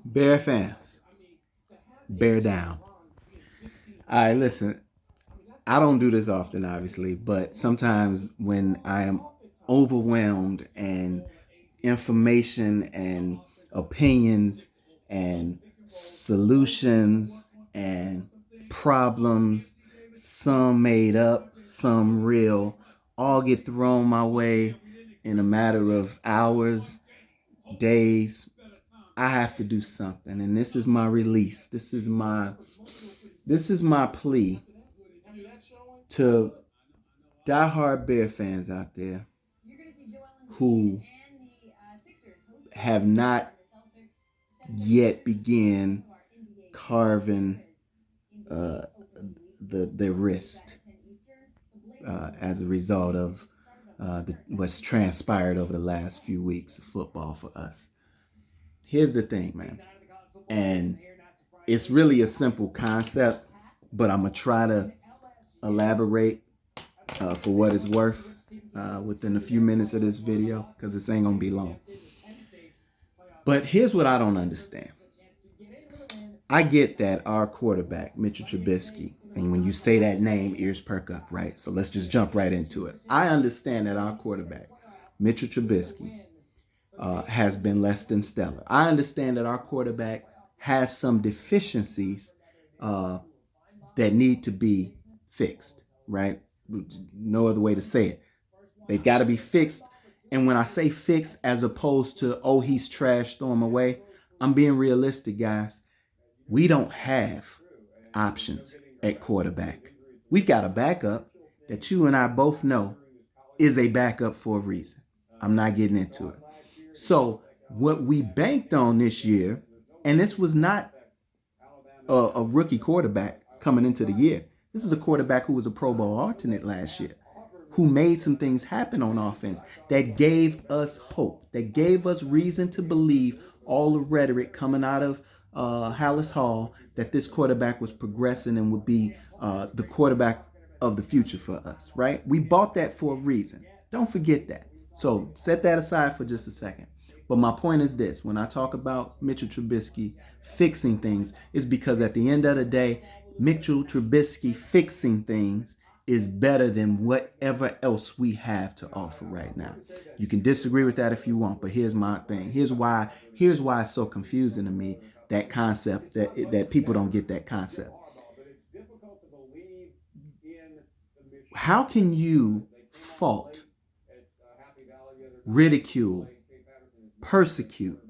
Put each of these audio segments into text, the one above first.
Bear fans, bear down. All right, listen, I don't do this often, obviously, but sometimes when I am overwhelmed and information and opinions and solutions and problems, some made up, some real, all get thrown my way in a matter of hours, days. I have to do something, and this is my release. This is my plea to diehard Bear fans out there who have not yet began carving uh, the wrist as a result of what's transpired over the last few weeks of football for us. Here's the thing, man, and it's really a simple concept, but I'm gonna try to elaborate for what it's worth within a few minutes of this video because this ain't gonna be long. But here's what I don't understand. I get that our quarterback, Mitchell Trubisky, and when you say that name, ears perk up, right? So let's just jump right into it. I understand that our quarterback, Mitchell Trubisky, has been less than stellar. I understand that our quarterback has some deficiencies uh, that need to be fixed, right? No other way to say it. They've got to be fixed. And when I say fixed, as opposed to, oh, he's trash, throw him away, I'm being realistic, guys. We don't have options at quarterback. We've got a backup that you and I both know is a backup for a reason. I'm not getting into it. So, what we banked on this year, and this was not a rookie quarterback coming into the year. This is a quarterback who was a Pro Bowl alternate last year, who made some things happen on offense that gave us hope, that gave us reason to believe all the rhetoric coming out of Hallis Hall that this quarterback was progressing and would be the quarterback of the future for us, right? We bought that for a reason. Don't forget that. So set that aside for just a second. But my point is this: when I talk about Mitchell Trubisky fixing things, is because at the end of the day, Mitchell Trubisky fixing things is better than whatever else we have to offer right now. You can disagree with that if you want, but here's my thing. Here's why it's so confusing to me, that concept, that people don't get that concept. How can you fault, ridicule, persecute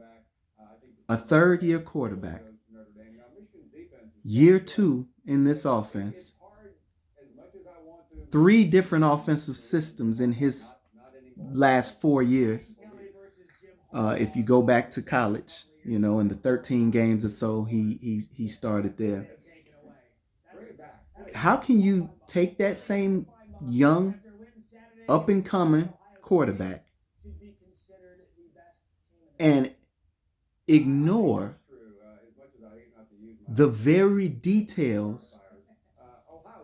a third year quarterback, year two in this offense, three different offensive systems in his last 4 years? If you go back to college, in the 13 games or so he started there. How can you take that same young, up and coming quarterback and ignore the very details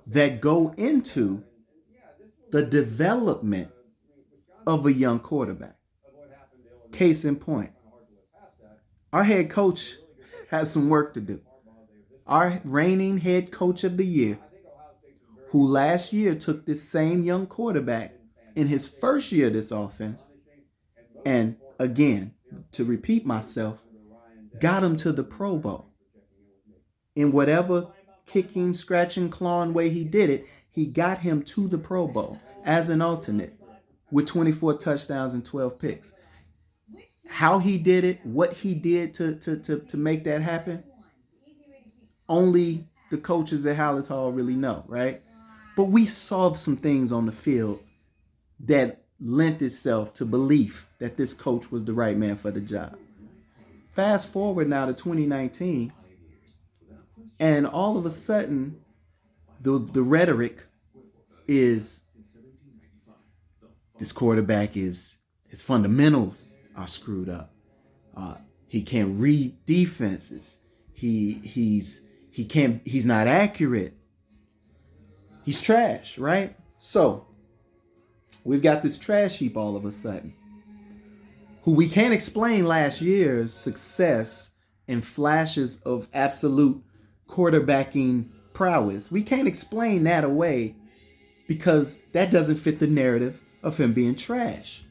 that go into the development of a young quarterback? Case in point, our head coach has some work to do. Our reigning head coach of the year, who last year took this same young quarterback in his first year of this offense, and again, to repeat myself, got him to the Pro Bowl. In whatever kicking, scratching, clawing way he did it, he got him to the Pro Bowl as an alternate with 24 touchdowns and 12 picks. How he did it, what he did to make that happen, only the coaches at Hallis Hall really know, right? But we saw some things on the field that lent itself to belief that this coach was the right man for the job. Fast forward now to 2019, and all of a sudden, the rhetoric is this quarterback is his fundamentals are screwed up. Uh, he can't read defenses. He's not accurate. He's trash, right? So we've got this trash heap all of a sudden, who we can't explain last year's success and flashes of absolute quarterbacking prowess. We can't explain that away because that doesn't fit the narrative of him being trash.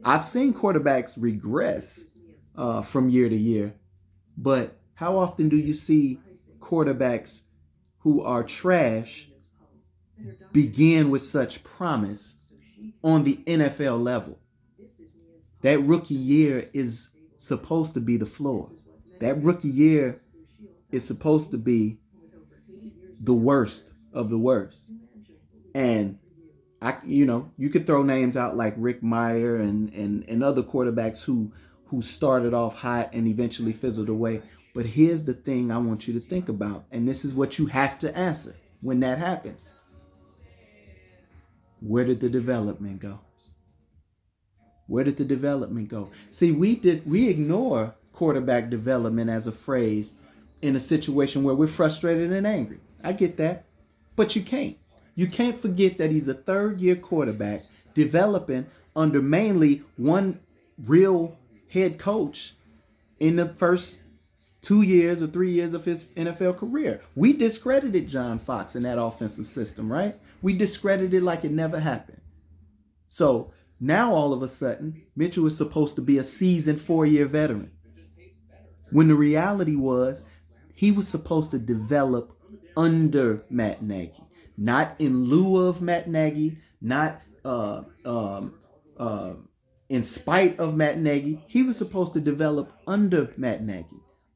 I've seen quarterbacks regress from year to year, but how often do you see quarterbacks who are trash begin with such promise on the NFL level? That rookie year is supposed to be the floor. That rookie year is supposed to be the worst of the worst. And you could throw names out like Rick Meyer and other quarterbacks who started off hot and eventually fizzled away. But here's the thing I want you to think about, and this is what you have to answer when that happens. Where did the development go? Where did the development go? See, we ignore quarterback development as a phrase in a situation where we're frustrated and angry. I get that. But you can't. You can't forget that he's a third-year quarterback developing under mainly one real head coach in the first 2 years or 3 years of his NFL career. We discredited John Fox in that offensive system, right? We discredited it like it never happened. So now all of a sudden, Mitchell was supposed to be a seasoned 4-year veteran. When the reality was, he was supposed to develop under Matt Nagy, not in lieu of Matt Nagy, not in spite of Matt Nagy. He was supposed to develop under Matt Nagy,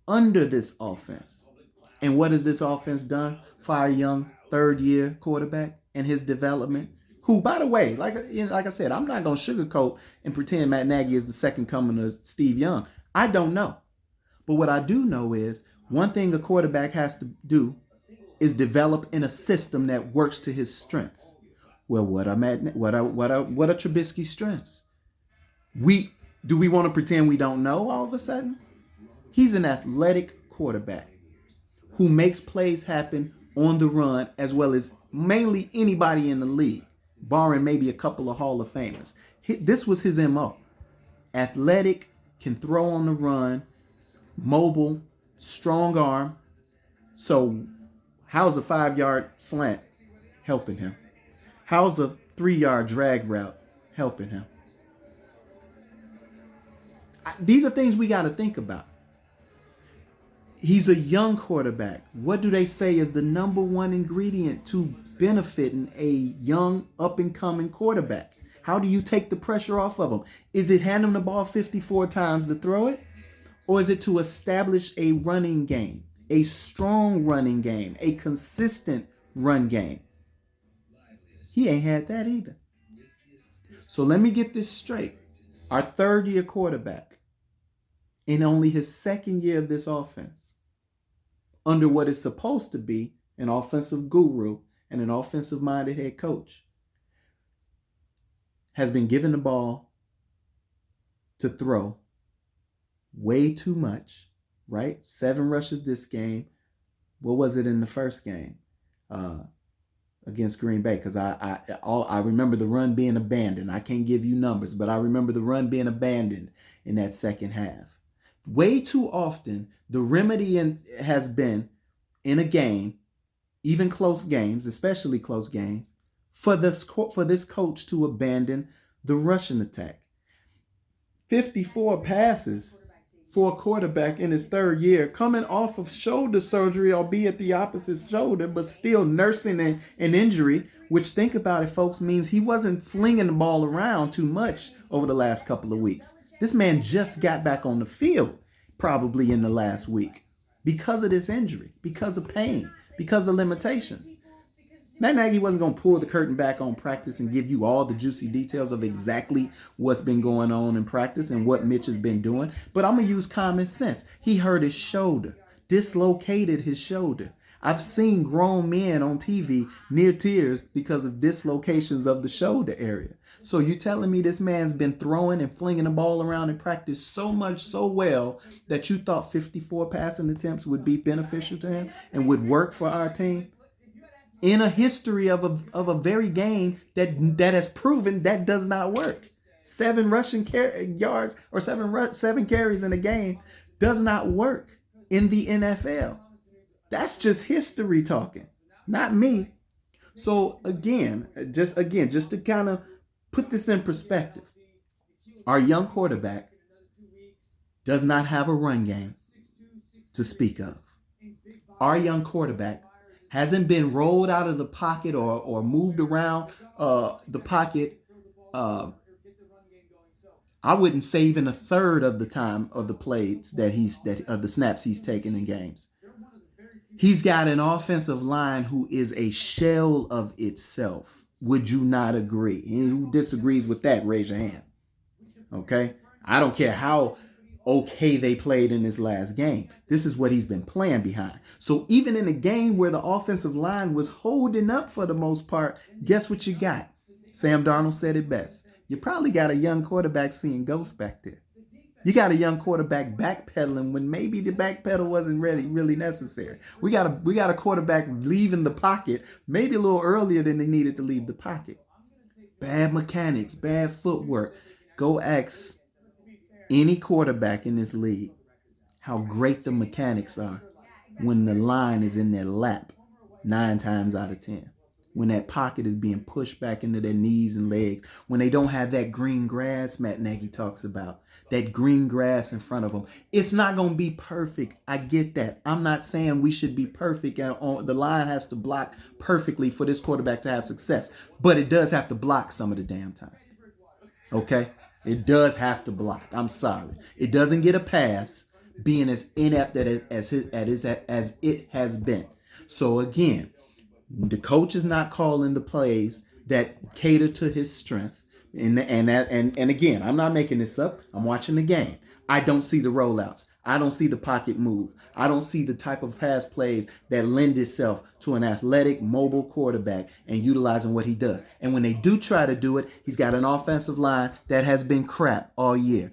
under this offense. And what has this offense done for our young third-year quarterback and his development? Who, by the way, like I said, I'm not going to sugarcoat and pretend Matt Nagy is the second coming of Steve Young. I don't know. But what I do know is one thing a quarterback has to do is develop in a system that works to his strengths. Well, what are Trubisky's strengths? Do we want to pretend we don't know all of a sudden? He's an athletic quarterback who makes plays happen on the run as well as mainly anybody in the league, barring maybe a couple of Hall of Famers. This was his MO. Athletic, can throw on the run, mobile, strong arm. So how's a 5-yard slant helping him? How's a 3-yard drag route helping him? These are things we got to think about. He's a young quarterback. What do they say is the number one ingredient to benefiting a young, up-and-coming quarterback? How do you take the pressure off of him? Is it hand him the ball 54 times to throw it? Or is it to establish a running game, a strong running game, a consistent run game? He ain't had that either. So let me get this straight. Our third-year quarterback, in only his second year of this offense, under what is supposed to be an offensive guru and an offensive-minded head coach, has been given the ball to throw way too much, right? 7 rushes this game. What was it in the first game against Green Bay? Because I remember the run being abandoned. I can't give you numbers, but I remember the run being abandoned in that second half. Way too often, the remedy has been in a game, even close games, especially close games, for this coach to abandon the rushing attack. 54 passes for a quarterback in his third year, coming off of shoulder surgery, albeit the opposite shoulder, but still nursing an injury, which, think about it, folks, means he wasn't flinging the ball around too much over the last couple of weeks. This man just got back on the field probably in the last week because of this injury, because of pain, because of limitations. Matt Nagy wasn't going to pull the curtain back on practice and give you all the juicy details of exactly what's been going on in practice and what Mitch has been doing. But I'm going to use common sense. He hurt his shoulder, dislocated his shoulder. I've seen grown men on TV near tears because of dislocations of the shoulder area. So you telling me this man's been throwing and flinging the ball around in practice so much, so well, that you thought 54 passing attempts would be beneficial to him and would work for our team? In a history of a very game that has proven that does not work. 7 rushing yards or 7 carries in a game does not work in the NFL. That's just history talking, not me. So just to kind of put this in perspective, our young quarterback does not have a run game to speak of. Our young quarterback hasn't been rolled out of the pocket or moved around the pocket. I wouldn't say even a third of the time of the plays of the snaps he's taken in games. He's got an offensive line who is a shell of itself. Would you not agree? And who disagrees with that, raise your hand. Okay? I don't care how okay they played in this last game. This is what he's been playing behind. So even in a game where the offensive line was holding up for the most part, guess what you got? Sam Darnold said it best. You probably got a young quarterback seeing ghosts back there. You got a young quarterback backpedaling when maybe the backpedal wasn't really necessary. We got a quarterback leaving the pocket maybe a little earlier than they needed to leave the pocket. Bad mechanics, bad footwork. Go ask any quarterback in this league how great the mechanics are when the line is in their lap 9 times out of 10. When that pocket is being pushed back into their knees and legs, when they don't have that green grass Matt Nagy talks about, that green grass in front of them. It's not going to be perfect. I get that. I'm not saying we should be perfect and the line has to block perfectly for this quarterback to have success, but it does have to block some of the damn time. Okay? It does have to block. I'm sorry. It doesn't get a pass being as inept as it has been. So again, the coach is not calling the plays that cater to his strength. And again, I'm not making this up. I'm watching the game. I don't see the rollouts. I don't see the pocket move. I don't see the type of pass plays that lend itself to an athletic, mobile quarterback and utilizing what he does. And when they do try to do it, he's got an offensive line that has been crap all year.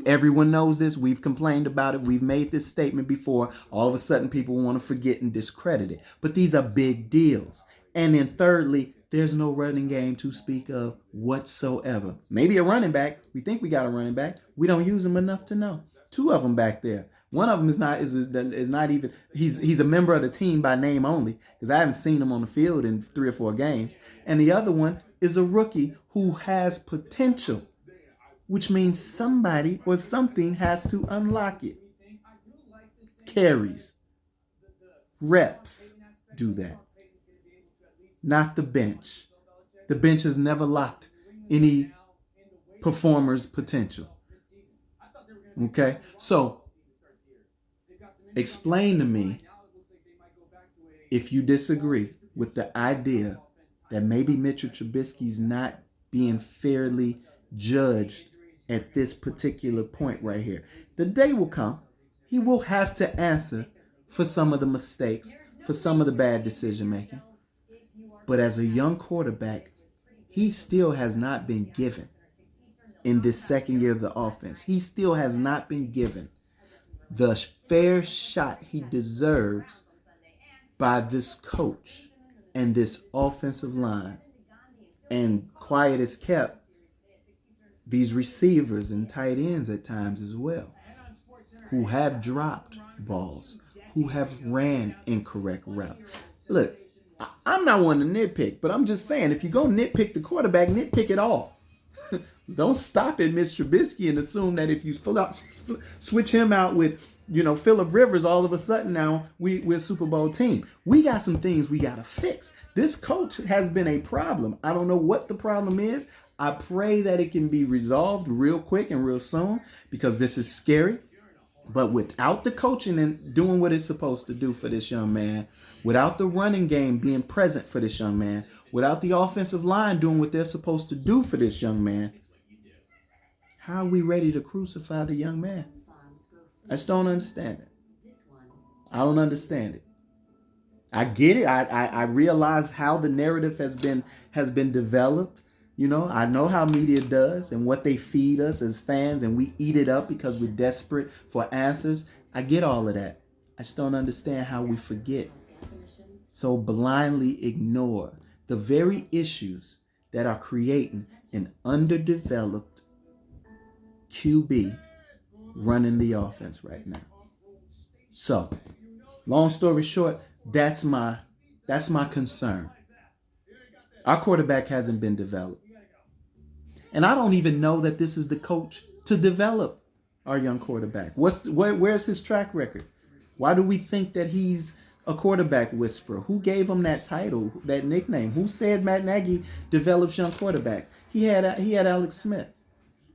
Everyone knows this. We've complained about it. We've made this statement before. All of a sudden, people want to forget and discredit it. But these are big deals. And then thirdly, there's no running game to speak of whatsoever. Maybe a running back. We think we got a running back. We don't use him enough to know. 2 of them back there. One of them is not even. He's a member of the team by name only because I haven't seen him on the field in 3 or 4 games. And the other one is a rookie who has potential, which means somebody or something has to unlock it. Carries, reps do that. Not the bench. The bench has never locked any performer's potential. Okay? So, explain to me if you disagree with the idea that maybe Mitchell Trubisky's not being fairly judged at this particular point right here. The day will come. He will have to answer for some of the mistakes, for some of the bad decision making. But as a young quarterback, he still has not been given in this second year of the offense. He still has not been given the fair shot he deserves by this coach and this offensive line. And quiet as kept, these receivers and tight ends at times as well, who have dropped balls, who have ran incorrect routes. Look, I'm not one to nitpick, but I'm just saying, if you go nitpick the quarterback, nitpick it all. Don't stop at Mitch Trubisky and assume that if you switch him out with, Phillip Rivers, all of a sudden now we're a Super Bowl team. We got some things we got to fix. This coach has been a problem. I don't know what the problem is. I pray that it can be resolved real quick and real soon because this is scary. But without the coaching and doing what it's supposed to do for this young man, without the running game being present for this young man, without the offensive line doing what they're supposed to do for this young man, how are we ready to crucify the young man? I just don't understand it. I don't understand it. I get it. I realize how the narrative has been developed. I know how media does and what they feed us as fans, and we eat it up because we're desperate for answers. I get all of that. I just don't understand how we forget, so blindly ignore the very issues that are creating an underdeveloped QB running the offense right now. So, long story short, that's my concern. Our quarterback hasn't been developed. And I don't even know that this is the coach to develop our young quarterback. Where's his track record? Why do we think that he's a quarterback whisperer? Who gave him that title, that nickname? Who said Matt Nagy develops young quarterbacks? He had Alex Smith,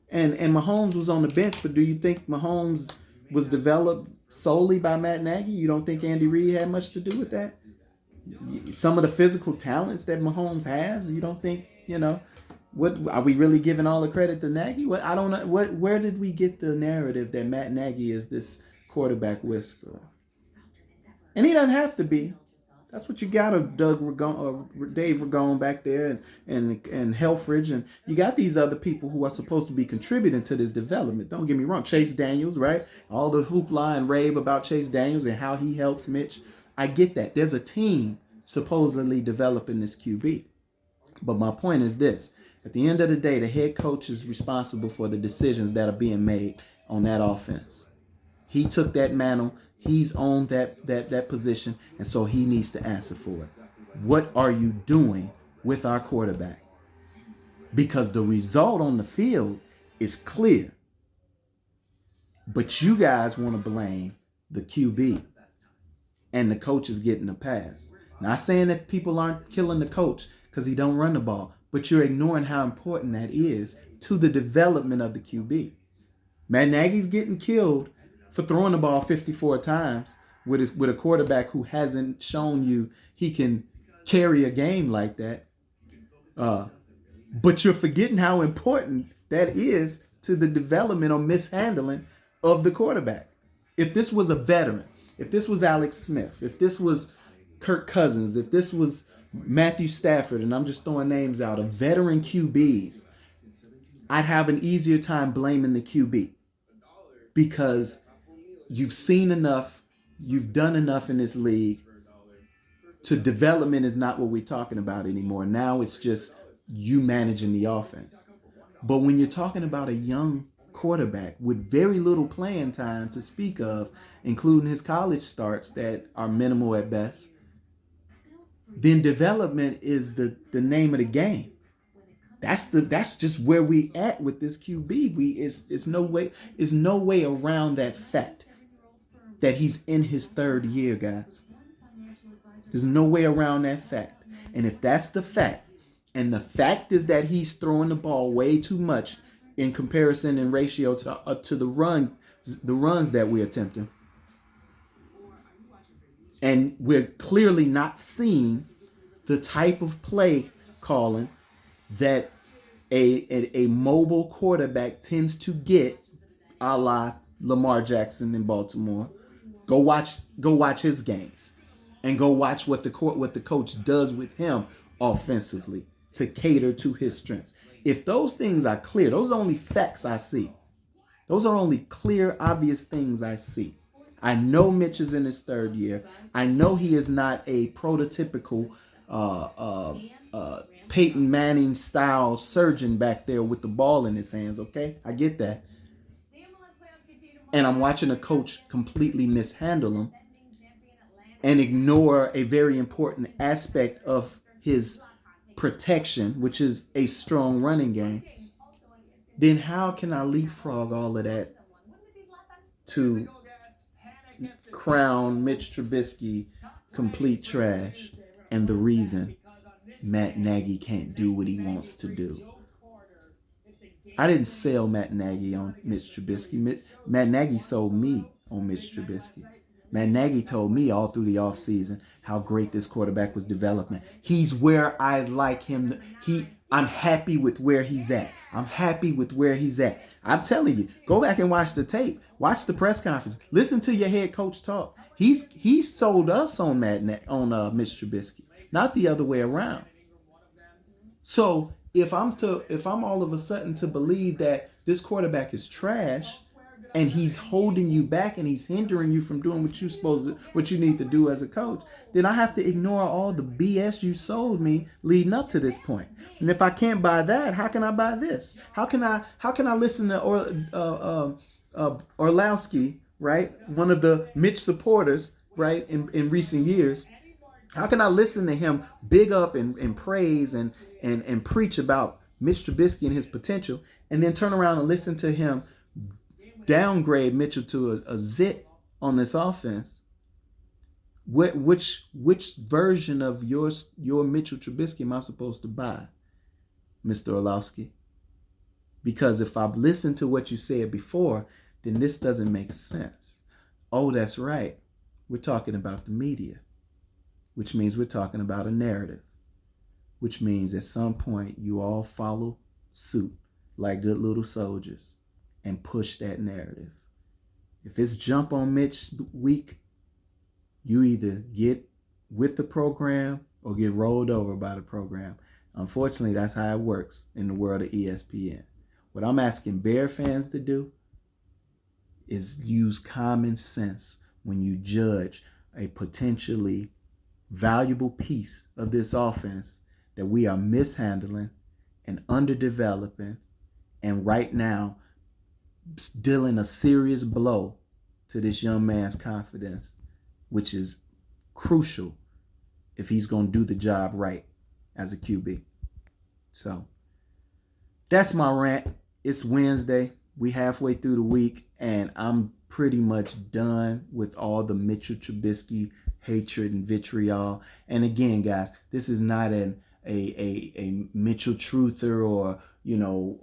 and Mahomes was on the bench. But do you think Mahomes was developed solely by Matt Nagy? You don't think Andy Reid had much to do with that? Some of the physical talents that Mahomes has, you don't think, what are we really giving all the credit to Nagy? What, I don't know. Where did we get the narrative that Matt Nagy is this quarterback whisperer? And he doesn't have to be. That's what you got of Dave Ragone back there, and Helfrich, and you got these other people who are supposed to be contributing to this development. Don't get me wrong, Chase Daniels, right? All the hoopla and rave about Chase Daniels and how he helps Mitch. I get that. There's a team supposedly developing this QB. But my point is this. At the end of the day, the head coach is responsible for the decisions that are being made on that offense. He took that mantle. He's owned that position, and so he needs to answer for it. What are you doing with our quarterback? Because the result on the field is clear. But you guys want to blame the QB, and the coach is getting a pass. Not saying that people aren't killing the coach because he don't run the ball, but you're ignoring how important that is to the development of the QB. Matt Nagy's getting killed for throwing the ball 54 times with a quarterback who hasn't shown you he can carry a game like that. But you're forgetting how important that is to the development or mishandling of the quarterback. If this was a veteran, if this was Alex Smith, if this was Kirk Cousins, if this was Matthew Stafford, and I'm just throwing names out of veteran QBs, I'd have an easier time blaming the QB because you've seen enough, you've done enough in this league. To development is not what we're talking about anymore. Now it's just you managing the offense. But when you're talking about a young quarterback with very little playing time to speak of, including his college starts that are minimal at best, then development is the name of the game. That's just where we at with this QB. It's no way around that fact that he's in his third year, guys. There's no way around that fact. And if that's the fact, and the fact is that he's throwing the ball way too much in comparison and ratio to the runs that we're attempting, and we're clearly not seeing the type of play calling that a mobile quarterback tends to get, a la Lamar Jackson in Baltimore. Go watch his games, and go watch what the coach does with him offensively to cater to his strengths. If those things are clear, those are only facts I see. Those are only clear, obvious things I see. I know Mitch is in his third year. I know he is not a prototypical Peyton Manning style surgeon back there with the ball in his hands. Okay, I get that. And I'm watching a coach completely mishandle him and ignore a very important aspect of his protection, which is a strong running game. Then how can I leapfrog all of that to crown Mitch Trubisky complete trash and the reason Matt Nagy can't do what he wants to do? I didn't sell Matt Nagy on Mitch Trubisky. Matt Nagy sold me on Mitch Trubisky. Matt Nagy told me all through the offseason how great this quarterback was developing. He's where I like him. I'm happy with where he's at. I'm happy with where he's at. I'm telling you, go back and watch the tape. Watch the press conference. Listen to your head coach talk. He sold us on Mitch Trubisky, not the other way around. So if I'm all of a sudden to believe that this quarterback is trash and he's holding you back and he's hindering you from doing what you need to do as a coach, then I have to ignore all the BS you sold me leading up to this point. And if I can't buy that, how can I buy this? How can I listen to Orlowski right? One of the Mitch supporters, right, in recent years. How can I listen to him big up and praise and preach about Mitch Trubisky and his potential, and then turn around and listen to him downgrade Mitchell to a zit on this offense? Which version of your Mitchell Trubisky am I supposed to buy, Mr. Orlovsky? Because if I've listened to what you said before, then this doesn't make sense. Oh, that's right. We're talking about the media, which means we're talking about a narrative, which means at some point you all follow suit like good little soldiers and push that narrative. If it's jump on Mitch week, you either get with the program or get rolled over by the program. Unfortunately, that's how it works in the world of ESPN. What I'm asking Bear fans to do is use common sense when you judge a potentially valuable piece of this offense that we are mishandling and underdeveloping, and right now dealing a serious blow to this young man's confidence, which is crucial if he's going to do the job right as a QB. So that's my rant. It's Wednesday. We halfway through the week, and I'm pretty much done with all the Mitchell Trubisky hatred and vitriol. And again, guys, this is not a Mitchell truther, or,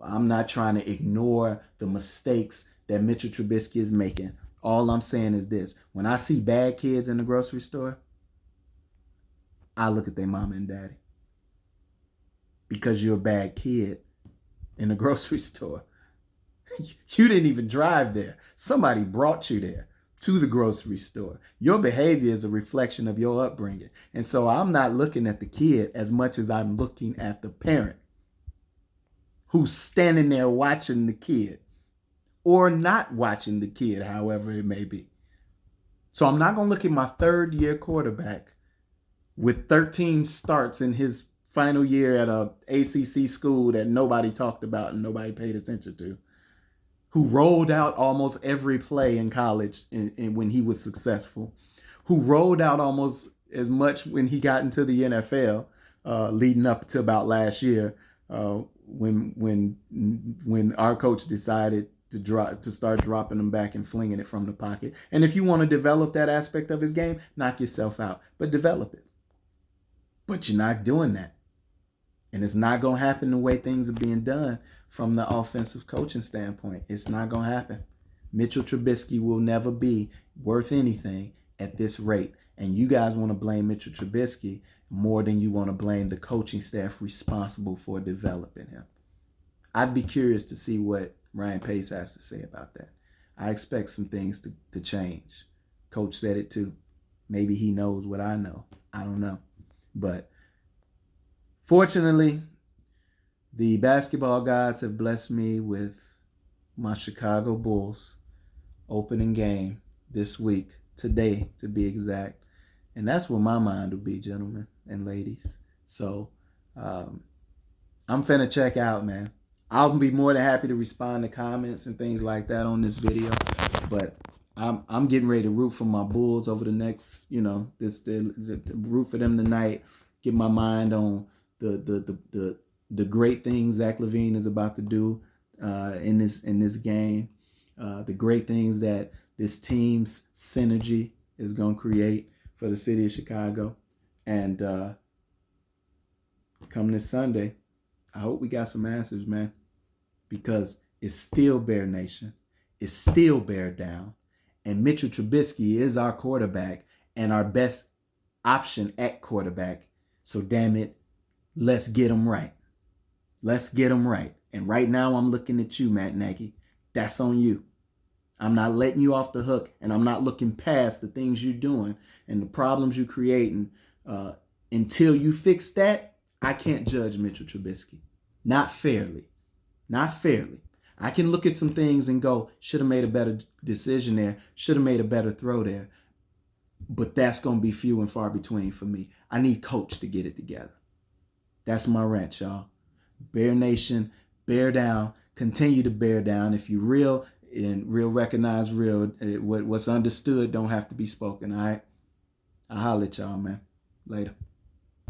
I'm not trying to ignore the mistakes that Mitchell Trubisky is making. All I'm saying is this: when I see bad kids in the grocery store, I look at their mama and daddy. Because you're a bad kid in the grocery store. You didn't even drive there. Somebody brought you there to the grocery store. Your behavior is a reflection of your upbringing. And so I'm not looking at the kid as much as I'm looking at the parent who's standing there watching the kid, or not watching the kid, however it may be. So I'm not going to look at my third-year quarterback with 13 starts in his final year at a ACC school that nobody talked about and nobody paid attention to, who rolled out almost every play in college when he was successful, who rolled out almost as much when he got into the NFL, leading up to about last year, when our coach decided to start dropping him back and flinging it from the pocket. And if you want to develop that aspect of his game, knock yourself out, but develop it. But you're not doing that. And it's not going to happen the way things are being done from the offensive coaching standpoint. It's not going to happen. Mitchell Trubisky will never be worth anything at this rate. And you guys want to blame Mitchell Trubisky more than you want to blame the coaching staff responsible for developing him. I'd be curious to see what Ryan Pace has to say about that. I expect some things to change. Coach said it too. Maybe he knows what I know. I don't know. But fortunately, the basketball gods have blessed me with my Chicago Bulls opening game this week, today to be exact. And that's where my mind will be, gentlemen and ladies. So I'm finna check out, man. I'll be more than happy to respond to comments and things like that on this video. But I'm getting ready to root for my Bulls over the next, root for them tonight. Get my mind on the great things Zach LaVine is about to do in this game. The great things that this team's synergy is going to create for the city of Chicago. And come this Sunday, I hope we got some answers, man, because it's still Bear Nation. It's still Bear down. And Mitchell Trubisky is our quarterback and our best option at quarterback. So damn it, let's get him right. Let's get him right. And right now I'm looking at you, Matt Nagy. That's on you. I'm not letting you off the hook, and I'm not looking past the things you're doing and the problems you're creating. Until you fix that, I can't judge Mitchell Trubisky. Not fairly. Not fairly. I can look at some things and go, should have made a better decision there, should have made a better throw there. But that's going to be few and far between for me. I need coach to get it together. That's my rant, y'all. Bear Nation, bear down. Continue to bear down. If you're real, And real recognize real. What's understood don't have to be spoken. All right. I'll holler at y'all, man. Later.